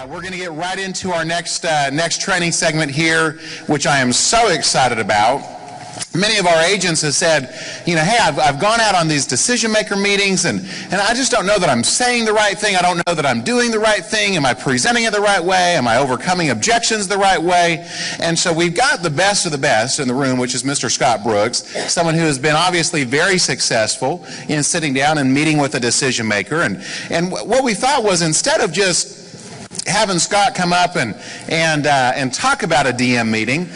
We're going to get right into our next training segment here, which I am so excited about. Many of our agents have said, hey, I've gone out on these decision-maker meetings, and I just don't know that I'm saying the right thing. I don't know that I'm doing the right thing. Am I presenting it the right way? Am I overcoming objections the right way? And so we've got the best of the best in the room, which is Mr. Scott Brooks, someone who has been obviously very successful in sitting down and meeting with a decision-maker. And what we thought was, instead of just having Scott come up and talk about a DM meeting,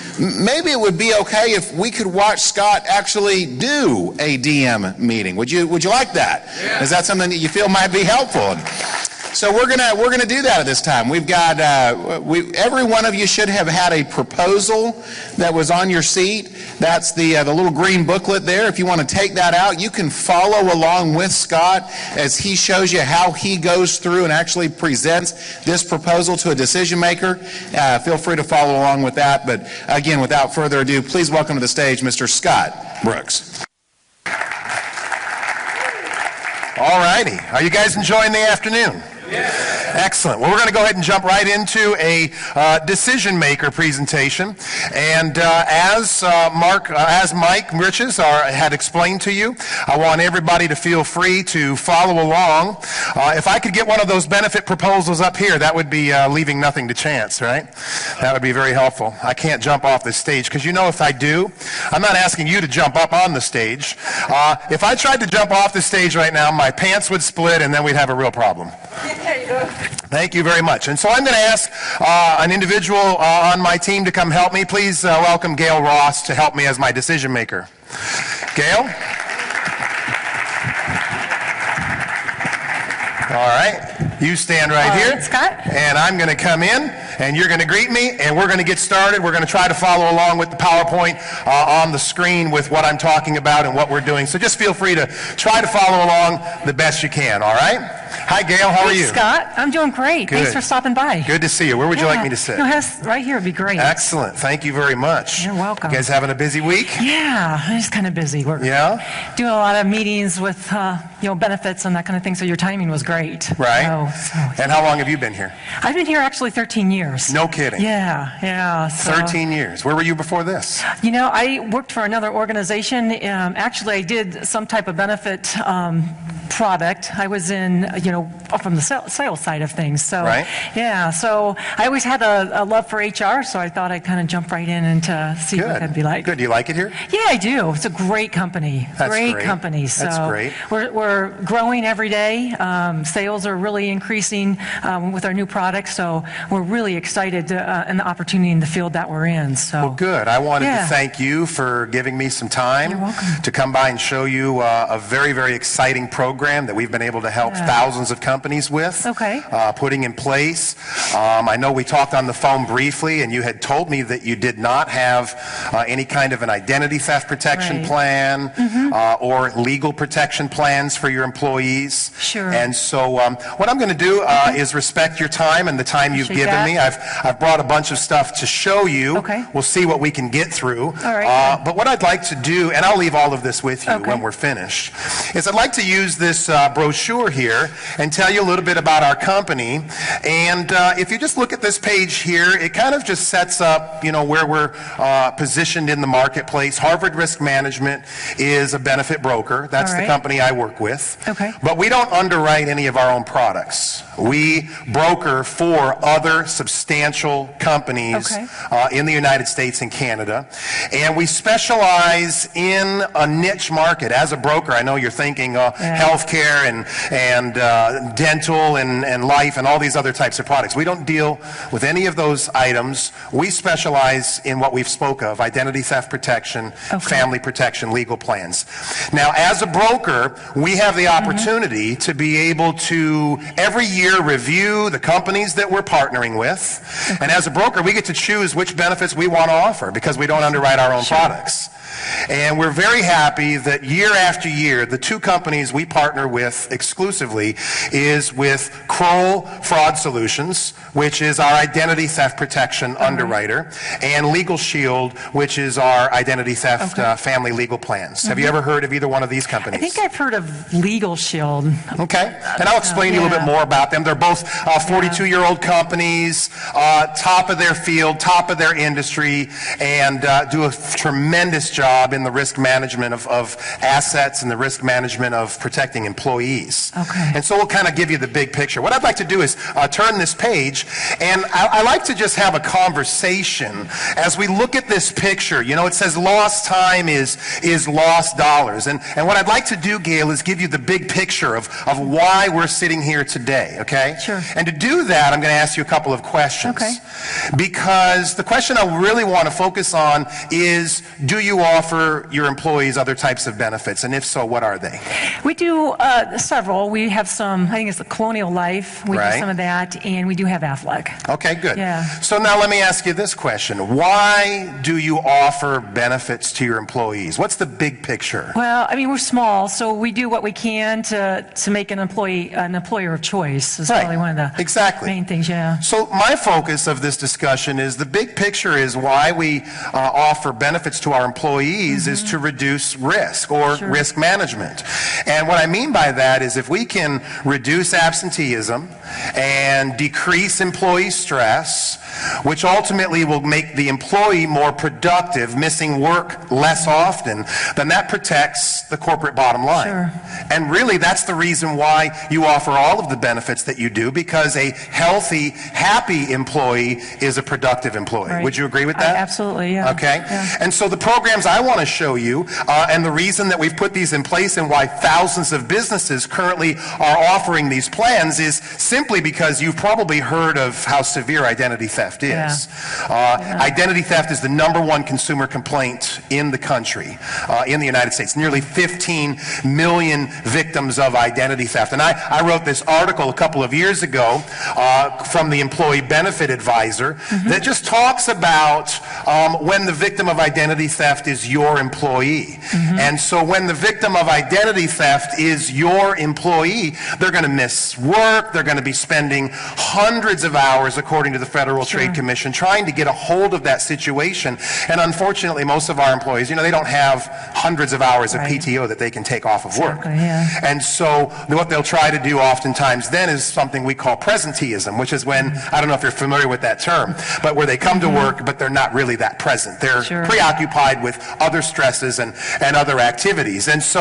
maybe it would be okay if we could watch Scott actually do a DM meeting. Would you like that? Yeah. Is that something that you feel might be helpful? So we're gonna do that at this time. We've got every one of you should have had a proposal that was on your seat. That's the little green booklet there. If you want to take that out, you can follow along with Scott as he shows you how he goes through and actually presents this proposal to a decision maker. Feel free to follow along with that. But again, without further ado, please welcome to the stage Mr. Scott Brooks. All righty. Are you guys enjoying the afternoon? Yeah. Excellent. Well, we're going to go ahead and jump right into a decision maker presentation. And as Mike Riches had explained to you, I want everybody to feel free to follow along. If I could get one of those benefit proposals up here, that would be leaving nothing to chance, right? That would be very helpful. I can't jump off this stage because if I do, I'm not asking you to jump up on the stage. If I tried to jump off the stage right now, my pants would split and then we'd have a real problem. Thank you very much. And so I'm going to ask an individual on my team to come help me. Please welcome Gail Ross to help me as my decision maker. Gail? All right. You stand right here. Scott. And I'm going to come in, and you're going to greet me, and we're going to get started. We're going to try to follow along with the PowerPoint on the screen with what I'm talking about and what we're doing. So just feel free to try to follow along the best you can, all right? Hi, Gail. How are you? Scott. I'm doing great. Good. Thanks for stopping by. Good to see you. Where would you like me to sit? Right here would be great. Excellent. Thank you very much. You're welcome. You guys having a busy week? Yeah, it's kind of busy. We're doing a lot of meetings with benefits and that kind of thing, so your timing was great. Right. And how long have you been here? I've been here actually 13 years. No kidding. Yeah. 13 years. Where were you before this? I worked for another organization. Actually, I did some type of benefit product. I was in, from the sales side of things. So, yeah. So I always had a love for HR, so I thought I'd kind of jump right in and to see what that'd be like. Good. Do you like it here? Yeah, I do. It's a great company. That's great. Company. So that's great. We're growing every day. Sales are really increasing with our new products. So we're really excited and the opportunity in the field that we're in. So well, good. I wanted to thank you for giving me some time to come by and show you a very, very exciting program that we've been able to help thousands of companies with putting in place. I know we talked on the phone briefly, and you had told me that you did not have any kind of an identity theft protection plan or legal protection plans for your employees. Sure. And so what I'm going to do is respect your time and the time you've given me. I've brought a bunch of stuff to show you. We'll see what we can get through. All right. But what I'd like to do, and I'll leave all of this with you when we're finished, is I'd like to use this brochure here and tell you a little bit about our company. And if you just look at this page here, it kind of just sets up, where we're positioned in the marketplace. Harvard Risk Management is a benefit broker. That's the company I work with. But we don't underwrite any of our own products. We broker for other substantial companies in the United States and Canada. And we specialize in a niche market. As a broker, I know you're thinking healthcare and dental and life and all these other types of products. We don't deal with any of those items. We specialize in what we've spoke of: identity theft protection, family protection, legal plans. Now, as a broker, we have the opportunity to be able to every year review the companies that we're partnering with. And as a broker, we get to choose which benefits we want to offer because we don't underwrite our own products. And we're very happy that year after year, the two companies we partner with exclusively is with Kroll Fraud Solutions, which is our identity theft protection underwriter, and Legal Shield, which is our identity theft family legal plans. Have you ever heard of either one of these companies? I think I've heard of Legal Shield. Okay, and I'll explain to you a little bit more about them. They're both 42-year-old companies, top of their field, top of their industry, and do a tremendous job in the risk management of assets and the risk management of protecting employees. Okay. And so we'll kind of give you the big picture. What I'd like to do is turn this page, and I like to just have a conversation as we look at this picture. You know, it says lost time is lost dollars. And what I'd like to do, Gail, is give you the big picture of why we're sitting here today, okay? Sure. And to do that, I'm going to ask you a couple of questions. Okay. Because the question I really want to focus on is, do you offer your employees other types of benefits? And if so, what are they? We do several. We have some, I think it's the Colonial Life. We do some of that, and we do have Aflac. Okay, good. Yeah. So now let me ask you this question. Why do you offer benefits to your employees? What's the big picture? Well, I mean, we're small, so we do what we can to make an employer of choice. Is probably one of the main things, yeah. So my focus of this discussion is the big picture is why we offer benefits to our employees is to reduce risk or risk management. And what I mean by that is if we can reduce absenteeism and decrease employee stress, which ultimately will make the employee more productive, missing work less often, then that protects the corporate bottom line. Sure. And really, that's the reason why you offer all of the benefits that you do, because a healthy, happy employee is a productive employee. Right. Would you agree with that? Absolutely, yeah. Okay? Yeah. And so the programs I want to show you, and the reason that we've put these in place and why thousands of businesses currently are offering these plans is simply because you've probably heard of how severe identity theft is. Identity theft is the #1 consumer complaint in the country, in the United States. Nearly 15 million victims of identity theft. And I wrote this article a couple of years ago from the Employee Benefit Advisor that just talks about when the victim of identity theft is your employee. And so when the victim of identity theft is your employee, they're going to miss work, they're going to be spending hundreds of hours, according to the Federal Trade Commission, trying to get a hold of that situation. And unfortunately, most of our employees, you know, they don't have hundreds of hours of PTO that they can take off of work. And so what they'll try to do oftentimes then is something we call presenteeism, which is when, I don't know if you're familiar with that term, but where they come to work, but they're not really that present. They're preoccupied with other stresses and other activities. And so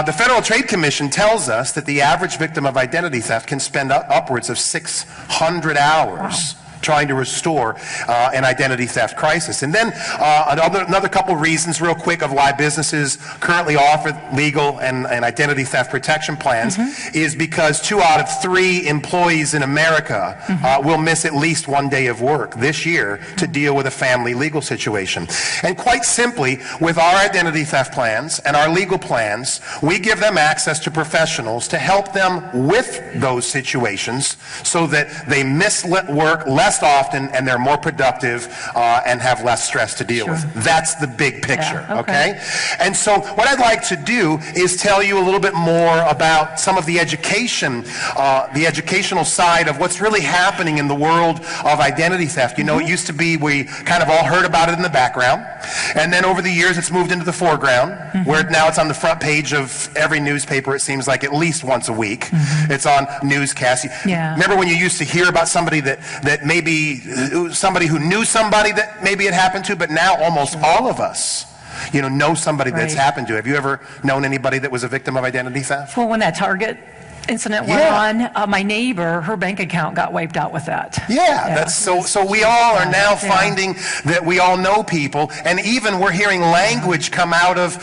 the Federal Trade Commission tells us that the average victim of identity theft can spend upwards of 600 hours trying to restore an identity theft crisis. And then another couple reasons real quick of why businesses currently offer legal and identity theft protection plans is because 2 out of 3 employees in America will miss at least 1 day of work this year to deal with a family legal situation. And quite simply, with our identity theft plans and our legal plans, we give them access to professionals to help them with those situations so that they miss work less often and they're more productive and have less stress to deal with. That's the big picture, okay? And so what I'd like to do is tell you a little bit more about some of the education, the educational side of what's really happening in the world of identity theft. You know, it used to be we kind of all heard about it in the background, and then over the years it's moved into the foreground, where now it's on the front page of every newspaper, it seems like, at least once a week. It's on newscasts. Remember when you used to hear about somebody that maybe somebody who knew somebody that maybe it happened to, but now almost all of us, you know somebody that's happened to. Have you ever known anybody that was a victim of identity theft? Well, when that Target incident went on, my neighbor, her bank account got wiped out with that. That's so we all are now finding that we all know people, and even we're hearing language come out of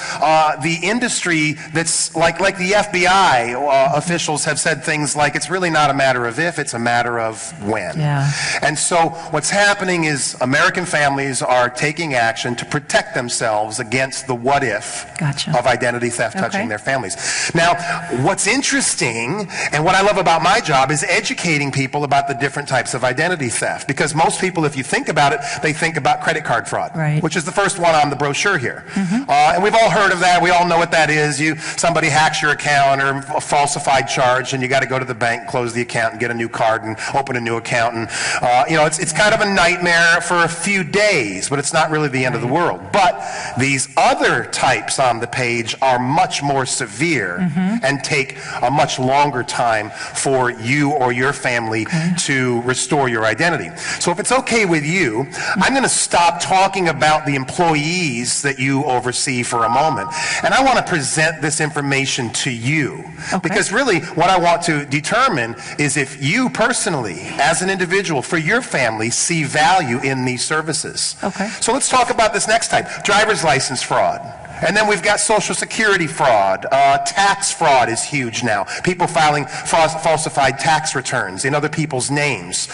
the industry that's like the FBI officials have said things like, it's really not a matter of if, it's a matter of when. And so what's happening is American families are taking action to protect themselves against the what if of identity theft touching their families. Now, what's interesting teaching, and what I love about my job is educating people about the different types of identity theft. Because most people, if you think about it, they think about credit card fraud, which is the first one on the brochure here. And we've all heard of that. We all know what that is. Somebody hacks your account or a falsified charge, and you got to go to the bank, close the account, and get a new card and open a new account. And it's kind of a nightmare for a few days, but it's not really the end of the world. But these other types on the page are much more severe and take a much longer time for you or your family to restore your identity. So if it's okay with you, I'm going to stop talking about the employees that you oversee for a moment, and I want to present this information to you. Because really what I want to determine is if you personally, as an individual, for your family, see value in these services. So let's talk about this next type, driver's license fraud. And then we've got Social Security fraud. Tax fraud is huge now. People filing falsified tax returns in other people's names.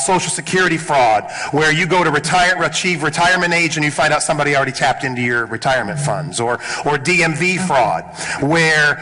Social Security fraud, where you go to achieve retirement age and you find out somebody already tapped into your retirement funds. Or DMV fraud, where,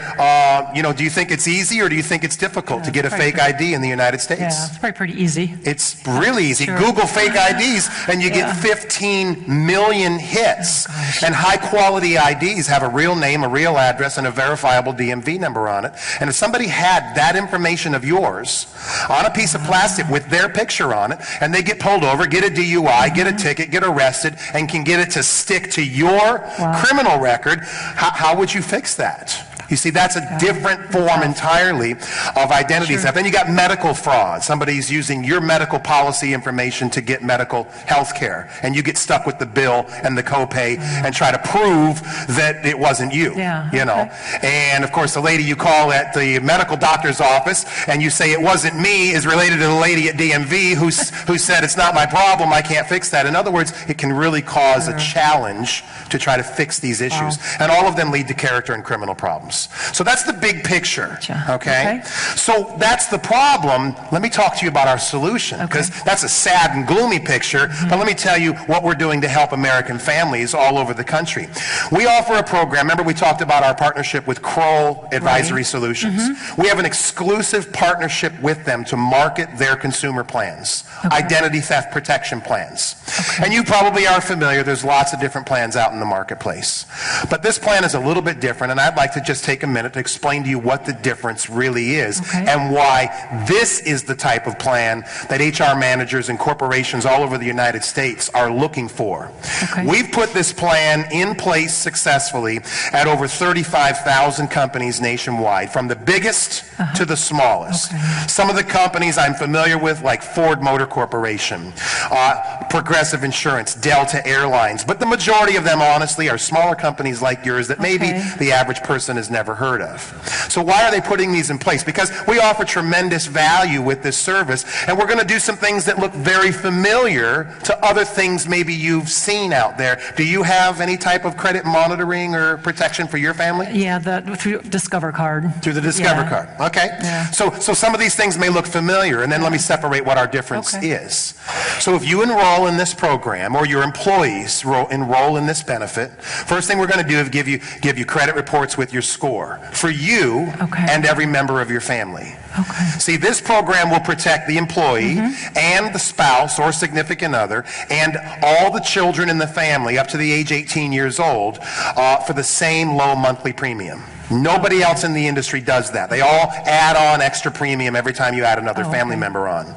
do you think it's easy or do you think it's difficult to get a fake ID in the United States? Yeah, it's probably pretty easy. It's really easy. Google fake IDs and you get 15 million hits. And high quality IDs have a real name, a real address, and a verifiable DMV number on it. And if somebody had that information of yours on a piece of plastic with their picture on it, and they get pulled over, get a DUI, get a ticket, get arrested, and can get it to stick to your criminal record, how would you fix that? You see, that's a different form entirely of identity theft. Then you got medical fraud. Somebody's using your medical policy information to get medical health care, and you get stuck with the bill and the copay and try to prove that it wasn't you. And of course, the lady you call at the medical doctor's office and you say it wasn't me is related to the lady at DMV who said it's not my problem, I can't fix that. In other words, it can really cause a challenge to try to fix these issues. And all of them lead to character and criminal problems. So that's the big picture, okay? So that's the problem. Let me talk to you about our solution, because that's a sad and gloomy picture, but let me tell you what we're doing to help American families all over the country. We offer a program. Remember, we talked about our partnership with Kroll Advisory Solutions. We have an exclusive partnership with them to market their consumer plans, identity theft protection plans. And you probably are familiar. There's lots of different plans out in the marketplace. But this plan is a little bit different, and I'd like to just take a minute to explain to you what the difference really is and why this is the type of plan that HR managers and corporations all over the United States are looking for. We've put this plan in place successfully at over 35,000 companies nationwide, from the biggest to the smallest. Some of the companies I'm familiar with, like Ford Motor Corporation, Progressive Insurance, Delta Airlines, but the majority of them, honestly, are smaller companies like yours that maybe the average person has never heard of. So why are they putting these in place? Because we offer tremendous value with this service, and we're going to do some things that look very familiar to other things maybe you've seen out there. Do you have any type of credit monitoring or protection for your family? Yeah, through Discover Card. Through the Discover Card. Okay. So some of these things may look familiar, and then let me separate what our difference is. So if you enroll in this program, or your employees enroll in this benefit, first thing we're going to do is give you credit reports with your score for you and every member of your family. See, this program will protect the employee and the spouse or significant other and all the children in the family up to the age 18 years old for the same low monthly premium. Nobody else in the industry does that. They all add on extra premium every time you add another family member on.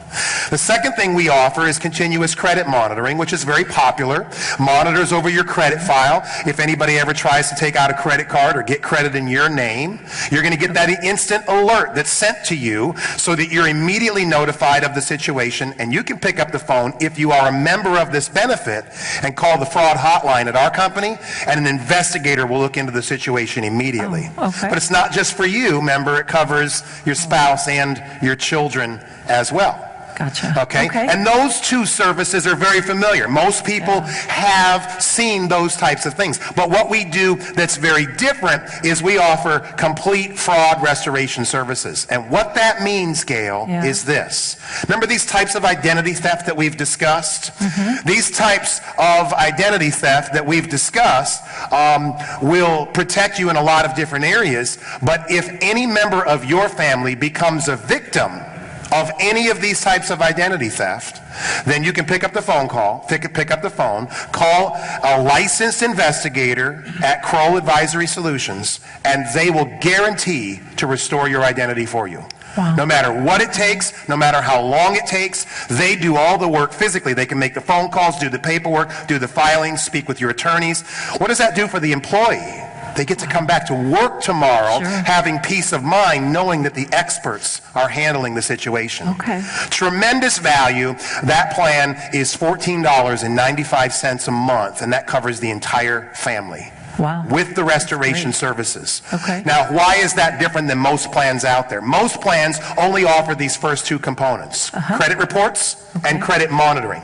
The second thing we offer is continuous credit monitoring, which is very popular. Monitors over your credit file. If anybody ever tries to take out a credit card or get credit in your name, you're going to get that instant alert that's sent to you so that you're immediately notified of the situation, and you can pick up the phone if you are a member of this benefit and call the fraud hotline at our company, and an investigator will look into the situation immediately. But it's not just for you, remember, it covers your spouse and your children as well. Gotcha. Okay? And those two services are very familiar. Most people have seen those types of things. But what we do that's very different is we offer complete fraud restoration services. And what that means, Gail, is this. Remember these types of identity theft that we've discussed? These types of identity theft that we've discussed will protect you in a lot of different areas, but if any member of your family becomes a victim of any of these types of identity theft, then you can pick up the phone, call a licensed investigator at Kroll Advisory Solutions, and they will guarantee to restore your identity for you. Wow. No matter what it takes, no matter how long it takes, they do all the work physically. They can make the phone calls, do the paperwork, do the filings, speak with your attorneys. What does that do for the employee? They get to come back to work tomorrow having peace of mind, knowing that the experts are handling the situation. Tremendous value. That plan is $14.95 a month, and that covers the entire family. Wow. With the restoration services. Okay. Now, why is that different than most plans out there? Most plans only offer these first two components, credit reports and credit monitoring.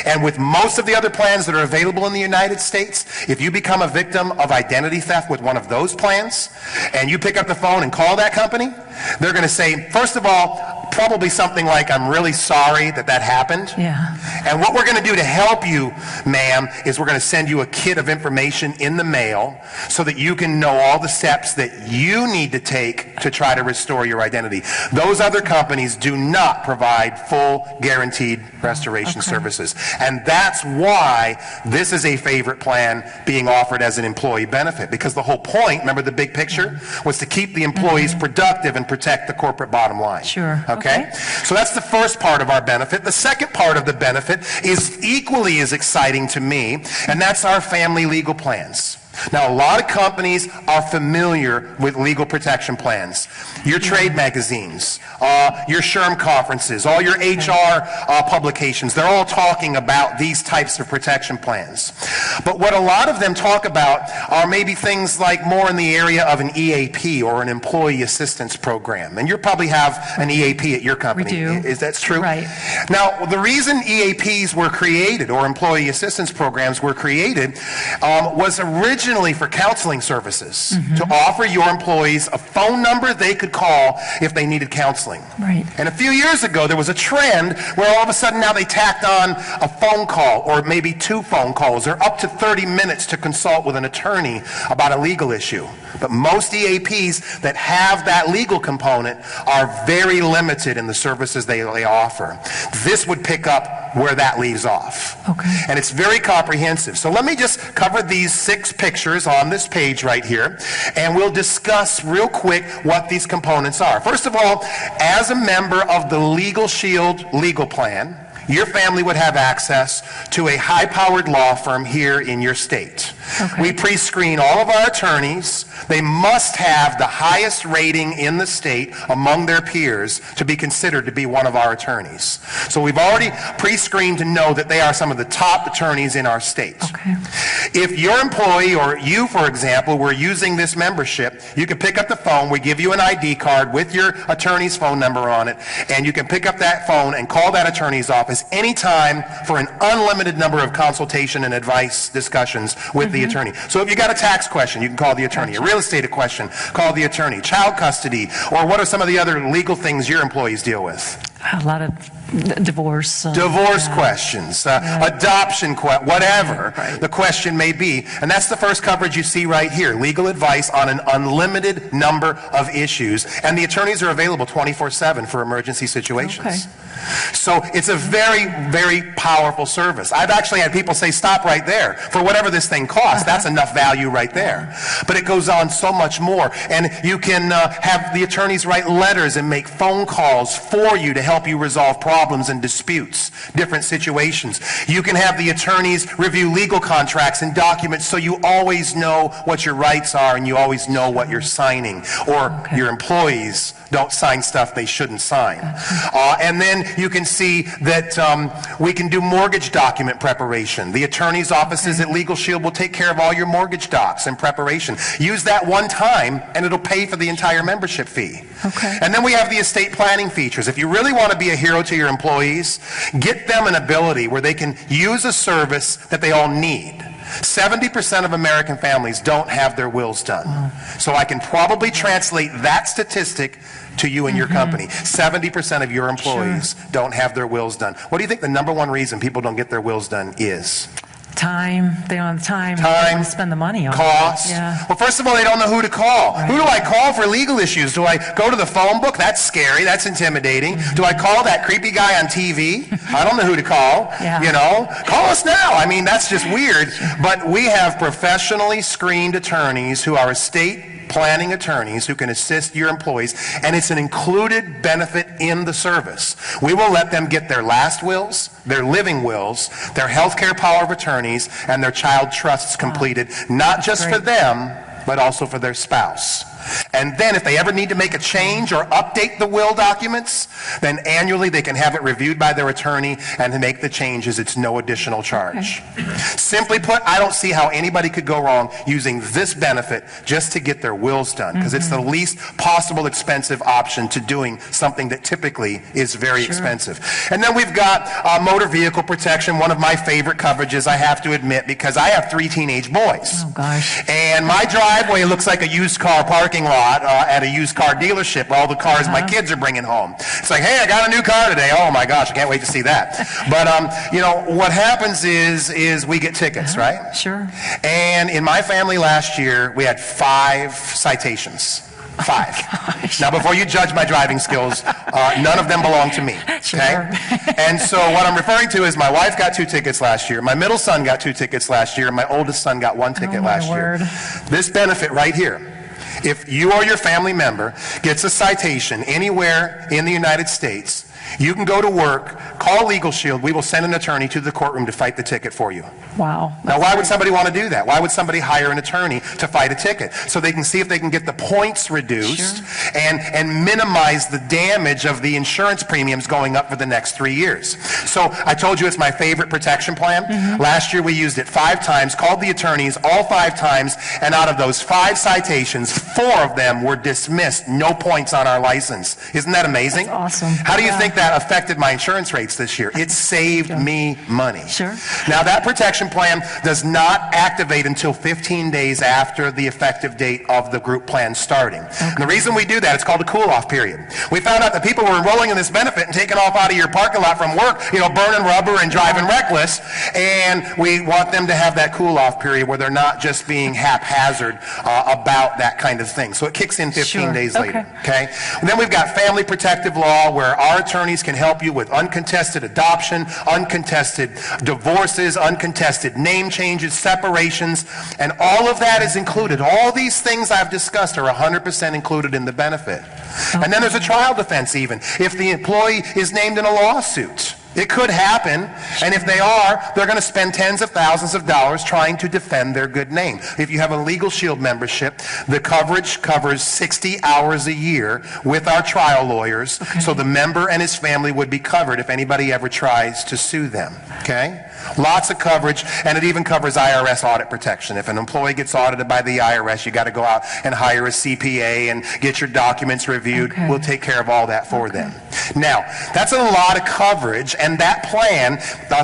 And with most of the other plans that are available in the United States, if you become a victim of identity theft with one of those plans, and you pick up the phone and call that company, they're going to say, first of all, probably something like, I'm really sorry that that happened. And what we're going to do to help you, ma'am, is we're going to send you a kit of information in the mail so that you can know all the steps that you need to take to try to restore your identity. Those other companies do not provide full guaranteed restoration services. And that's why this is a favorite plan being offered as an employee benefit, because the whole point, remember the big picture, was to keep the employees productive and protect the corporate bottom line. Okay? So that's the first part of our benefit. The second part of the benefit is equally as exciting to me, and that's our family legal plans. Now, a lot of companies are familiar with legal protection plans. Your trade magazines, your SHRM conferences, all your HR publications, they're all talking about these types of protection plans. But what a lot of them talk about are maybe things like more in the area of an EAP or an employee assistance program. And you probably have an EAP at your company. We do. Is that true? Right. Now, the reason EAPs were created, or employee assistance programs were created, was originally for counseling services, to offer your employees a phone number they could call if they needed counseling. And a few years ago, there was a trend where all of a sudden now they tacked on a phone call, or maybe 2 phone calls, or up to 30 minutes to consult with an attorney about a legal issue. But most EAPs that have that legal component are very limited in the services they offer. This would pick up where that leaves off. And it's very comprehensive. So let me just cover these 6 pictures on this page right here, and we'll discuss real quick what these components are. First of all, as a member of the Legal Shield legal plan, your family would have access to a high-powered law firm here in your state. We pre-screen all of our attorneys. They must have the highest rating in the state among their peers to be considered to be one of our attorneys. So we've already pre-screened to know that they are some of the top attorneys in our state. If your employee, or you, for example, were using this membership, you can pick up the phone. We give you an ID card with your attorney's phone number on it, and you can pick up that phone and call that attorney's office anytime for an unlimited number of consultation and advice discussions with the attorney. So if you got a tax question, you can call the attorney. A real estate question, call the attorney. Child custody, or what are some of the other legal things your employees deal with? A lot of divorce. Divorce questions, adoption, whatever the question may be. And that's the first coverage you see right here. Legal advice on an unlimited number of issues. And the attorneys are available 24/7 for emergency situations. So it's a very, very powerful service. I've actually had people say, stop right there. For whatever this thing costs, that's enough value right there. But it goes on so much more. And you can have the attorneys write letters and make phone calls for you to help you resolve problems and disputes, different situations. You can have the attorneys review legal contracts and documents so you always know what your rights are and you always know what you're signing, or your employees don't sign stuff they shouldn't sign. And then you can see that we can do mortgage document preparation. The attorney's offices at Legal Shield will take care of all your mortgage docs and preparation. Use that one time and it'll pay for the entire membership fee. Okay. And then we have the estate planning features. If you really want to be a hero to your employees, get them an ability where they can use a service that they all need. 70% of American families don't have their wills done. So I can probably translate that statistic to you and your company. 70% of your employees don't have their wills done. What do you think the number one reason people don't get their wills done is? Time. They don't have time. They want to spend the money on cost. Yeah. Well, first of all, they don't know who to call. Right. Who do I call for legal issues? Do I go to the phone book? That's scary. That's intimidating. Do I call that creepy guy on TV? I don't know who to call. Yeah. You know, call us now. I mean, that's just weird. But we have professionally screened attorneys who are estate planning attorneys who can assist your employees, and it's an included benefit in the service. We will let them get their last wills, their living wills, their health care power of attorneys, and their child trusts completed, not just for them, but also for their spouse. And then if they ever need to make a change or update the will documents, then annually they can have it reviewed by their attorney, and to make the changes, it's no additional charge. Simply put, I don't see how anybody could go wrong using this benefit just to get their wills done, because it's the least possible expensive option to doing something that typically is very expensive. And then we've got motor vehicle protection, one of my favorite coverages, I have to admit, because I have 3 teenage boys. Oh, gosh. And my driveway looks like a used car parking lot at a used car dealership, all the cars my kids are bringing home. It's like, hey, I got a new car today. Oh my gosh, I can't wait to see that. But you know, what happens is we get tickets, right? Sure. And in my family last year, we had 5 citations. 5. Now, before you judge my driving skills, none of them belong to me. Okay? Sure. And so what I'm referring to is my wife got 2 tickets last year, my middle son got 2 tickets last year, and my oldest son got 1 ticket last year. This benefit right here, if you or your family member gets a citation anywhere in the United States, you can go to work, call Legal Shield, we will send an attorney to the courtroom to fight the ticket for you. Wow. Now, why would somebody want to do that? Why would somebody hire an attorney to fight a ticket? So they can see if they can get the points reduced and minimize the damage of the insurance premiums going up for the next 3 years. So I told you it's my favorite protection plan. Last year we used it 5 times, called the attorneys all 5 times, and out of those 5 citations, 4 of them were dismissed, no points on our license. Isn't that amazing? That's awesome. How do you think that affected my insurance rates this year? It saved me money. Sure. Now, that protection plan does not activate until 15 days after the effective date of the group plan starting. And the reason we do that, it's called a cool-off period. We found out that people were enrolling in this benefit and taking off out of your parking lot from work, you know, burning rubber and driving reckless, and we want them to have that cool-off period where they're not just being haphazard about that kind of thing. So it kicks in 15 days later. Okay? And then we've got family protective law, where our attorneys can help you with uncontested adoption, uncontested divorces, uncontested name changes, separations, and all of that is included. All these things I've discussed are 100% included in the benefit. And then there's a trial defense even, if the employee is named in a lawsuit. It could happen, and if they are, they're going to spend tens of thousands of dollars trying to defend their good name. If you have a Legal Shield membership, the coverage covers 60 hours a year with our trial lawyers, so the member and his family would be covered if anybody ever tries to sue them. Okay? Lots of coverage, and it even covers IRS audit protection. If an employee gets audited by the IRS, you got to go out and hire a CPA and get your documents reviewed. We'll take care of all that for them. Now, that's a lot of coverage, and that plan,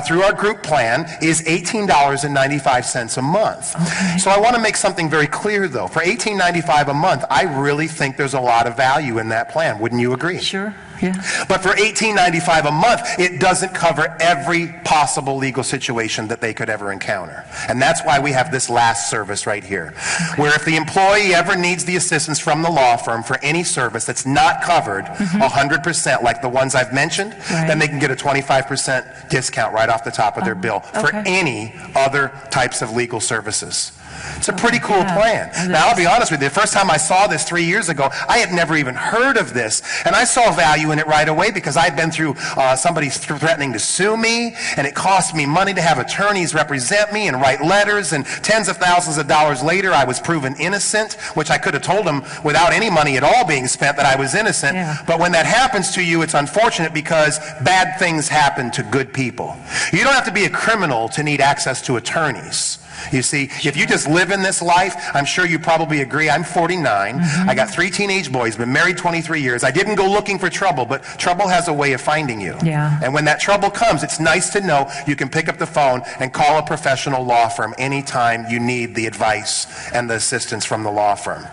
through our group plan, is $18.95 a month. So I want to make something very clear, though. For $18.95 a month, I really think there's a lot of value in that plan. Wouldn't you agree? Sure. Yeah. But for $18.95 a month, it doesn't cover every possible legal situation that they could ever encounter. And that's why we have this last service right here, where if the employee ever needs the assistance from the law firm for any service that's not covered 100%, like the ones I've mentioned, then they can get a 25% discount right off the top of their bill for any other types of legal services. It's a pretty cool plan. Now, I'll be honest with you, the first time I saw this 3 years ago, I had never even heard of this, and I saw value in it right away because I'd been through somebody threatening to sue me, and it cost me money to have attorneys represent me and write letters, and tens of thousands of dollars later, I was proven innocent, which I could have told them without any money at all being spent that I was innocent. But when that happens to you, it's unfortunate because bad things happen to good people. You don't have to be a criminal to need access to attorneys. You see, if you just live in this life, I'm sure you probably agree. I'm 49. I got 3 teenage boys, been married 23 years. I didn't go looking for trouble, but trouble has a way of finding you. And when that trouble comes, it's nice to know you can pick up the phone and call a professional law firm anytime you need the advice and the assistance from the law firm.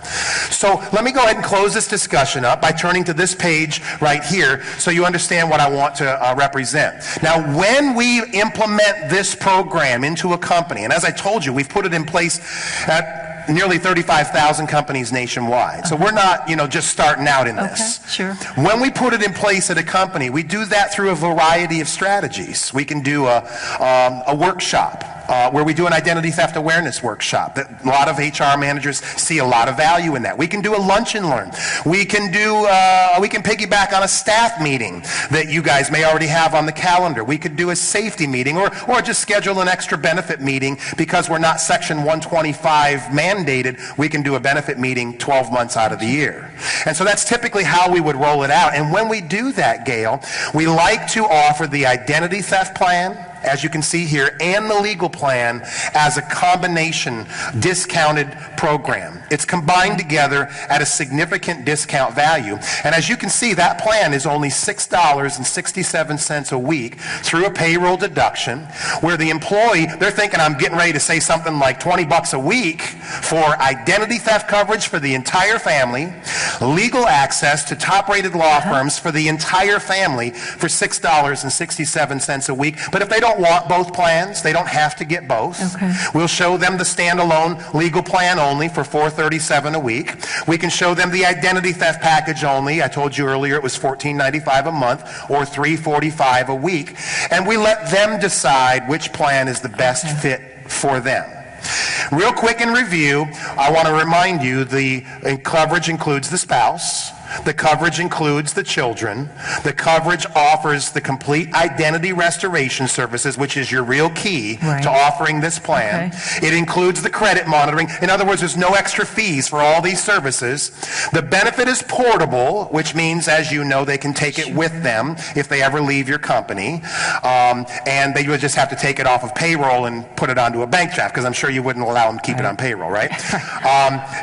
So let me go ahead and close this discussion up by turning to this page right here so you understand what I want to represent. Now, when we implement this program into a company, and as I told you, we've put it in place at nearly 35,000 companies nationwide. So we're not, just starting out in this. When we put it in place at a company, we do that through a variety of strategies. We can do a workshop. Where we do an identity theft awareness workshop. That a lot of HR managers see a lot of value in that. We can do a lunch and learn. We can piggyback on a staff meeting that you guys may already have on the calendar. We could do a safety meeting or just schedule an extra benefit meeting because we're not Section 125 mandated. We can do a benefit meeting 12 months out of the year. And so that's typically how we would roll it out. And when we do that, Gail, we like to offer the identity theft plan, as you can see here, and the legal plan as a combination discounted program. It's combined together at a significant discount value. And as you can see, that plan is only $6.67 a week through a payroll deduction, where the employee, they're thinking, I'm getting ready to say something like $20 a week for identity theft coverage for the entire family, legal access to top-rated law firms for the entire family for $6.67 a week. But if they don't want both plans, they don't have to get both. We'll show them the standalone legal plan only for $437 a week. We can show them the identity theft package only. I told you earlier it was $14.95 a month or $345 a week. And we let them decide which plan is the best fit for them. Real quick in review, I want to remind you the coverage includes the spouse. The coverage includes the children. The coverage offers the complete identity restoration services, which is your real key to offering this plan. It includes the credit monitoring. In other words, there's no extra fees for all these services. The benefit is portable, which means, as you know, they can take it with them if they ever leave your company. And they would just have to take it off of payroll and put it onto a bank draft, because I'm sure you wouldn't allow them to keep it on payroll, right?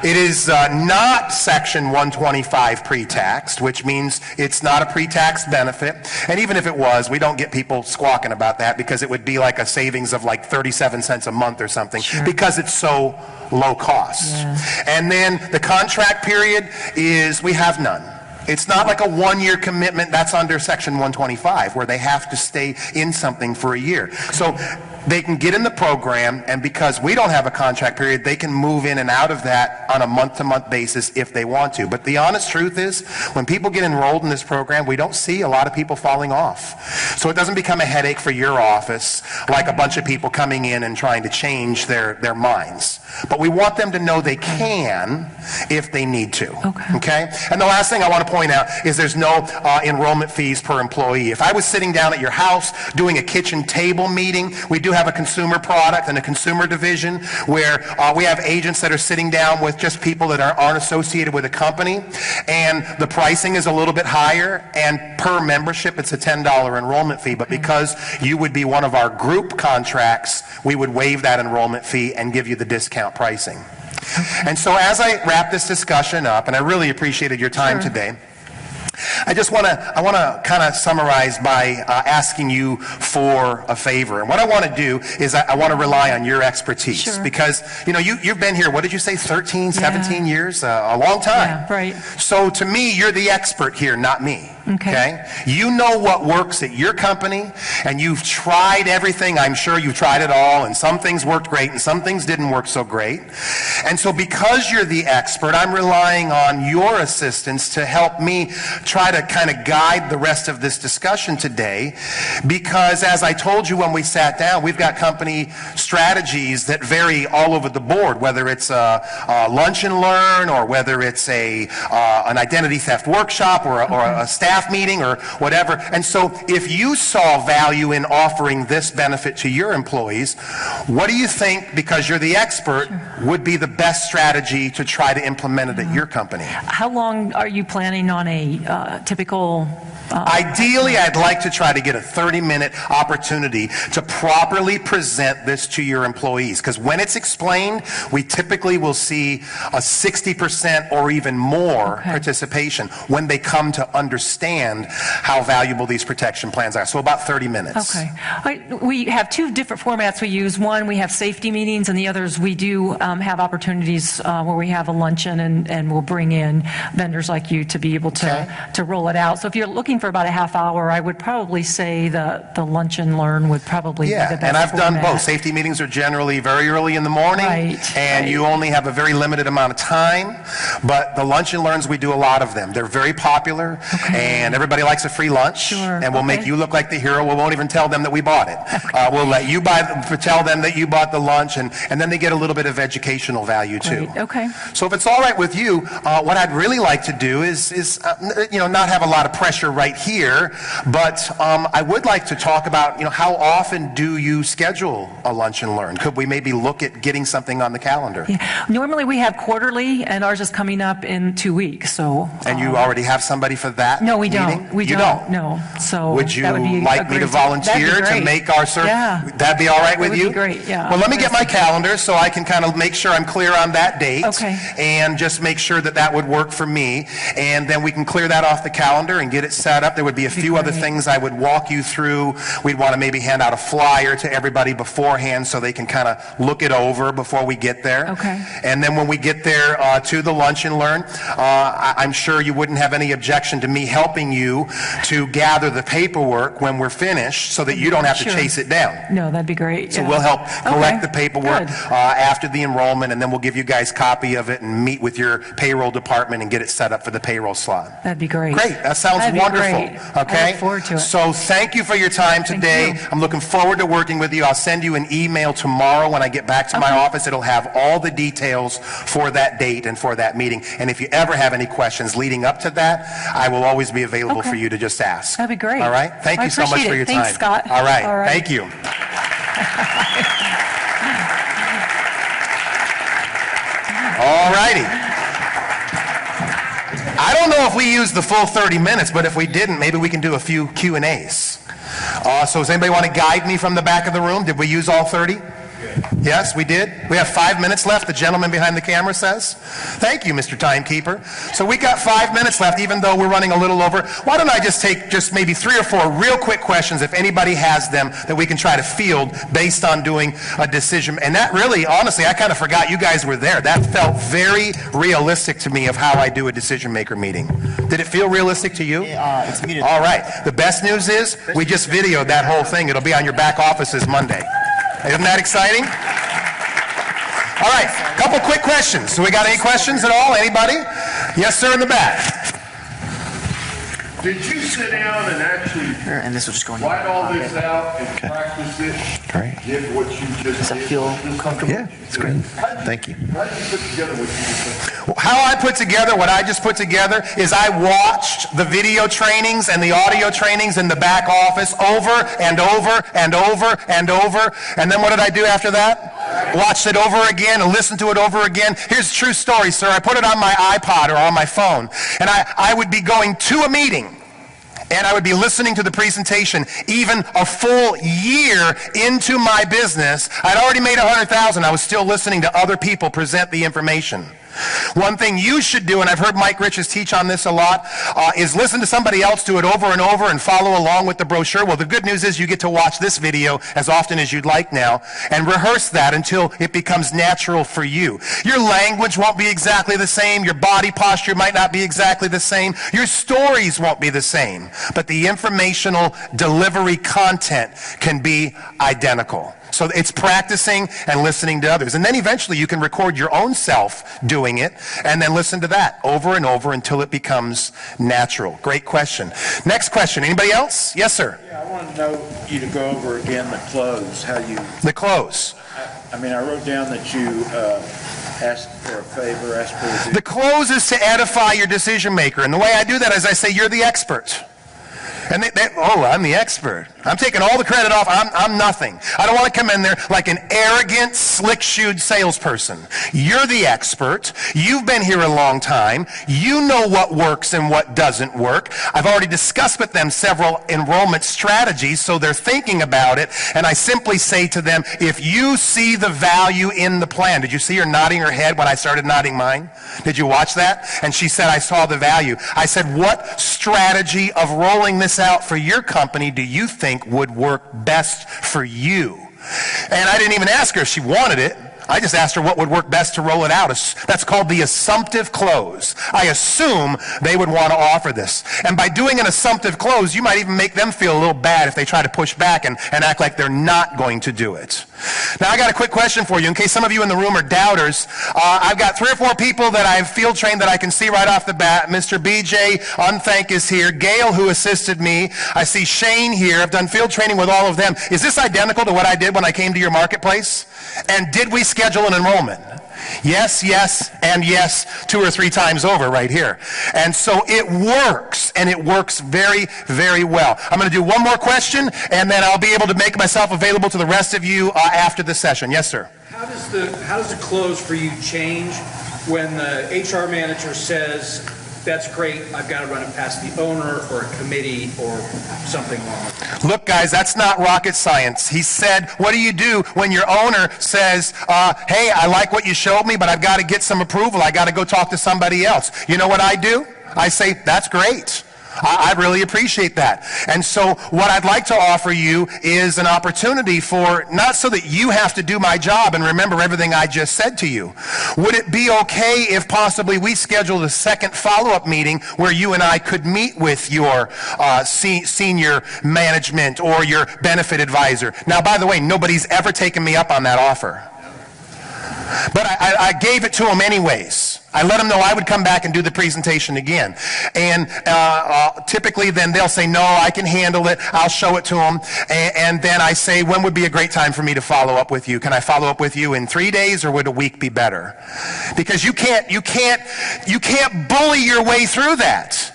It is not Section 125 pre-taxed, which means it's not a pre-tax benefit. And even if it was, we don't get people squawking about that because it would be like a savings of like 37 cents a month or something because it's so low cost. And then the contract period is, we have none. It's not like a one-year commitment. That's under Section 125 where they have to stay in something for a year. So they can get in the program, and because we don't have a contract period, they can move in and out of that on a month-to-month basis if they want to. But the honest truth is, when people get enrolled in this program, we don't see a lot of people falling off. So it doesn't become a headache for your office, like a bunch of people coming in and trying to change their minds. But we want them to know they can if they need to. Okay? And the last thing I want to point out is there's no enrollment fees per employee. If I was sitting down at your house doing a kitchen table meeting, we do have a consumer product and a consumer division where we have agents that are sitting down with just people that aren't associated with a company, and the pricing is a little bit higher, and per membership it's a $10 enrollment fee. But because you would be one of our group contracts, we would waive that enrollment fee and give you the discount pricing. And so as I wrap this discussion up, and I really appreciated your time today, I want to kind of summarize by asking you for a favor. And what I want to do is I want to rely on your expertise because, you've been here, what did you say, 13, 17 years? A long time. So to me, you're the expert here, not me. Okay? You know what works at your company, and you've tried everything. I'm sure you've tried it all, and some things worked great, and some things didn't work so great. And so because you're the expert, I'm relying on your assistance to help me try to kind of guide the rest of this discussion today, because as I told you when we sat down, we've got company strategies that vary all over the board, whether it's a lunch and learn, or whether it's an identity theft workshop, or a staff meeting, or whatever. And so if you saw value in offering this benefit to your employees, what do you think, because you're the expert, would be the best strategy to try to implement it at your company? How long are you planning on a typical... Ideally, I'd like to try to get a 30-minute opportunity to properly present this to your employees, because when it's explained, we typically will see a 60% or even more participation when they come to understand how valuable these protection plans are. So about 30 minutes. Okay. We have two different formats we use. One, we have safety meetings, and the others we do have opportunities where we have a luncheon, and we'll bring in vendors like you to be able to roll it out. So if you're looking for about a half hour, I would probably say the lunch and learn would probably be the best. And I've done format. both. Safety meetings are generally very early in the morning, and you only have a very limited amount of time, but the lunch and learns, we do a lot of them. They're very popular, and everybody likes a free lunch, and we'll make you look like the hero. We won't even tell them that we bought it. We'll let you tell them that you bought the lunch, and then they get a little bit of educational value too. So if it's all right with you, what I'd really like to do is not have a lot of pressure right here, but I would like to talk about, how often do you schedule a lunch and learn? Could we maybe look at getting something on the calendar? Normally we have quarterly, and ours is coming up in 2 weeks. So. And you already have somebody for that? No, we meeting? don't. We you don't. No. So. Would you like me to volunteer to make our service? Yeah. That'd be all right with you? That would be great. Yeah. Well, let me get my calendar so I can kind of make sure I'm clear on that date. Okay. And just make sure that would work for me, and then we can clear that off the calendar and get it set up. There would be a few other things I would walk you through. We'd want to maybe hand out a flyer to everybody beforehand so they can kind of look it over before we get there. And then when we get there to the lunch and learn, I'm sure you wouldn't have any objection to me helping you to gather the paperwork when we're finished so that you don't have to chase it down. No, that'd be great. So we'll help collect the paperwork after the enrollment, and then we'll give you guys a copy of it and meet with your payroll department and get it set up for the payroll slot. That'd be great. Great. That sounds wonderful. Okay. I look forward to it. So thank you for your time today. I'm looking forward to working with you. I'll send you an email tomorrow when I get back to my office. It'll have all the details for that date and for that meeting. And if you ever have any questions leading up to that, I will always be available for you to just ask. That'd be great. All right. Thank you so much for your time. Thanks, Scott. All right. Thank you. All righty. I don't know if we used the full 30 minutes, but if we didn't, maybe we can do a few Q&As. So does anybody want to guide me from the back of the room? Did we use all 30? Yes, we did. We have 5 minutes left, the gentleman behind the camera says. Thank you, Mr. Timekeeper. So we got 5 minutes left, even though we're running a little over. Why don't I just take maybe 3 or 4 real quick questions, if anybody has them, that we can try to field based on doing a decision. And that really, honestly, I kind of forgot you guys were there. That felt very realistic to me of how I do a decision maker meeting. Did it feel realistic to you? It's muted. All right. The best news is we just videoed that whole thing. It'll be on your back offices Monday. Isn't that exciting? All right, couple quick questions. So we got any questions at all? Anybody? Yes, sir, in the back. Did you sit down and actually and this will just go in write all this out and practice it? Great. Get what you just Does that feel comfortable? Yeah, it's great. Thank you. How did you put together what you just said? How I put together what I just put together is I watched the video trainings and the audio trainings in the back office over and over and over and over. And then what did I do after that? Watched it over again and listened to it over again. Here's a true story, sir. I put it on my iPod or on my phone. And I would be going to a meeting. And I would be listening to the presentation even a full year into my business. I'd already made $100,000. I was still listening to other people present the information. One thing you should do, and I've heard Mike Riches teach on this a lot, is listen to somebody else do it over and over and follow along with the brochure. Well, the good news is you get to watch this video as often as you'd like now and rehearse that until it becomes natural for you. Your language won't be exactly the same. Your body posture might not be exactly the same. Your stories won't be the same. But the informational delivery content can be identical. So it's practicing and listening to others. And then eventually you can record your own self doing it and then listen to that over and over until it becomes natural. Great question. Next question. Anybody else? Yes, sir. Yeah, I want to know you to go over again the close, how you... The close. I mean, I wrote down that you asked for a favor, asked for a... The close is to edify your decision maker. And the way I do that is I say, you're the expert. And I'm the expert. I'm taking all the credit off. I'm nothing. I don't want to come in there like an arrogant, slick-shoed salesperson. You're the expert. You've been here a long time. You know what works and what doesn't work. I've already discussed with them several enrollment strategies, so they're thinking about it. And I simply say to them, if you see the value in the plan, did you see her nodding her head when I started nodding mine? Did you watch that? And she said, I saw the value. I said, what strategy of rolling this out for your company do you think would work best for you? And I didn't even ask her if she wanted it. I just asked her what would work best to roll it out. That's called the assumptive close. I assume they would want to offer this. And by doing an assumptive close, you might even make them feel a little bad if they try to push back and act like they're not going to do it. Now, I got a quick question for you in case some of you in the room are doubters. I've got 3 or 4 people that I've field trained that I can see right off the bat. Mr. BJ Unthank is here. Gail, who assisted me. I see Shane here. I've done field training with all of them. Is this identical to what I did when I came to your marketplace? And did we schedule an enrollment? Yes, yes, and yes, 2 or 3 times over right here. And so it works, and it works very, very well. I'm going to do one more question, and then I'll be able to make myself available to the rest of you after the session. Yes, sir. How does the close for you change when the HR manager says, that's great, I've got to run it past the owner or a committee or something along those lines? Look, guys, that's not rocket science. He said, what do you do when your owner says, hey, I like what you showed me, but I've got to get some approval. I got to go talk to somebody else. You know what I do? I say, that's great. I really appreciate that. And so what I'd like to offer you is an opportunity for, not so that you have to do my job and remember everything I just said to you. Would it be okay if possibly we scheduled a second follow-up meeting where you and I could meet with your senior management or your benefit advisor? Now, by the way, nobody's ever taken me up on that offer. But I gave it to them anyways. I let them know I would come back and do the presentation again. And typically then they'll say, no, I can handle it. I'll show it to them. And then I say, when would be a great time for me to follow up with you? Can I follow up with you in 3 days, or would a week be better? Because you can't bully your way through that.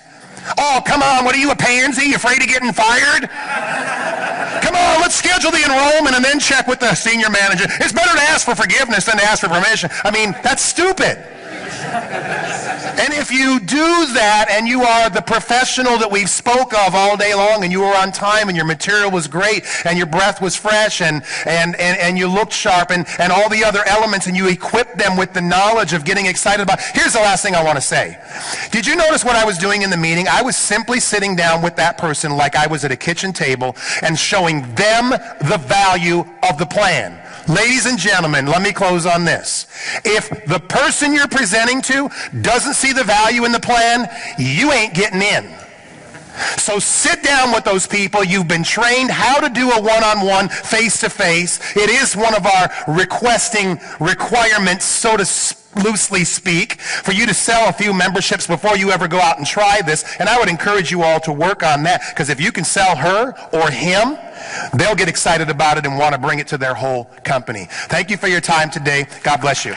Oh, come on, what are you, a pansy? You afraid of getting fired? Come on, let's schedule the enrollment and then check with the senior manager. It's better to ask for forgiveness than to ask for permission. I mean, that's stupid. And if you do that and you are the professional that we've spoke of all day long and you were on time and your material was great and your breath was fresh and you looked sharp and all the other elements and you equip them with the knowledge of getting excited about. Here's the last thing I want to say. Did you notice what I was doing in the meeting? I was simply sitting down with that person like I was at a kitchen table and showing them the value of the plan. Ladies and gentlemen, let me close on this. If the person you're presenting to doesn't see the value in the plan, you ain't getting in. So sit down with those people. You've been trained how to do a one-on-one, face-to-face. It is one of our requesting requirements, so to loosely speak, for you to sell a few memberships before you ever go out and try this. And I would encourage you all to work on that, because if you can sell her or him, they'll get excited about it and want to bring it to their whole company. Thank you for your time today. God bless you.